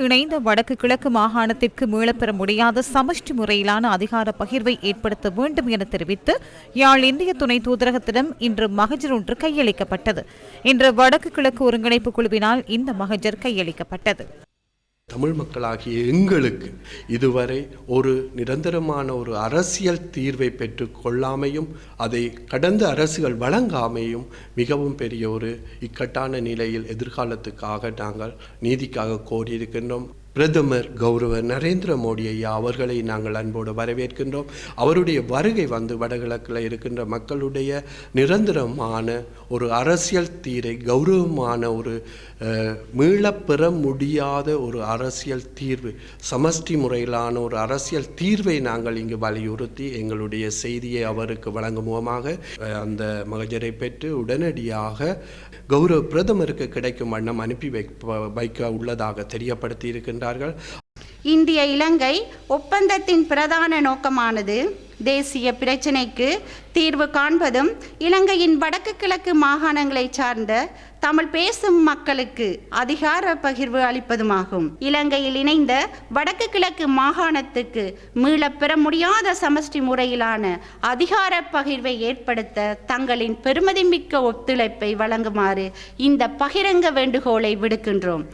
இணைந்த வடக்கு கிழக்கு மாகாணத்திற்கு மீளப்பெற முடியாத சமஷ்டி முறையிலான அதிகார பகிர்வை ஏற்படுத்த வேண்டும் என தெரிவித்து யாழ் இந்திய துணை தூதரகத்திடம் இன்று மகஜர் ஒன்று கையளிக்கப்பட்டது. இன்று வடக்கு கிழக்கு ஒருங்கிணைப்பு குழுவினால் இந்த மகஜர் கையளிக்கப்பட்டது. தமிழ் மக்களாகிய எங்களுக்கு இதுவரை ஒரு நிரந்தரமான ஒரு அரசியல் தீர்வை பெற்றுக் கொள்ளாமையும் அதை கடந்த அரசுகள் வழங்காமையும் மிகவும் பெரிய ஒரு இக்கட்டான நிலையில் எதிர்காலத்துக்காக நாங்கள் நீதிக்காக கோரியிருக்கின்றோம். பிரதமர் கௌரவ நரேந்திர மோடி ஐயா அவர்களை நாங்கள் அன்போடு வரவேற்கின்றோம். அவருடைய வருகை வந்து வடகிழக்கில் இருக்கின்ற மக்களுடைய நிரந்தரமான ஒரு அரசியல் தீரை கௌரவமான ஒரு மீளப்பெற முடியாத ஒரு அரசியல் தீர்வு சமஷ்டி முறையிலான ஒரு அரசியல் தீர்வை நாங்கள் இங்கு வலியுறுத்தி எங்களுடைய செய்தியை அவருக்கு வழங்கும் மூலமாக அந்த மகஜரை பெற்று உடனடியாக கௌரவ பிரதமருக்கு கிடைக்கும் வண்ணம் அனுப்பி வைக்க உள்ளதாக தெரியப்படுத்தி இருக்கின்றார்கள். இந்திய இலங்கை ஒப்பந்தத்தின் பிரதான நோக்கமானது தேசிய பிரச்சினைக்கு தீர்வு காண்பதும் இலங்கையின் வடக்கு கிழக்கு மாகாணங்களை சார்ந்த தமிழ் பேசும் மக்களுக்கு அதிகார பகிர்வு அளிப்பதுமாகும். இலங்கையில் இணைந்த வடக்கு கிழக்கு மாகாணத்துக்கு மீளப்பெற முடியாத சமஷ்டி முறையிலான அதிகார பகிர்வை ஏற்படுத்த தங்களின் பெருமதிமிக்க ஒத்துழைப்பை வழங்குமாறு இந்த பகிரங்க வேண்டுகோளை விடுக்கின்றோம்.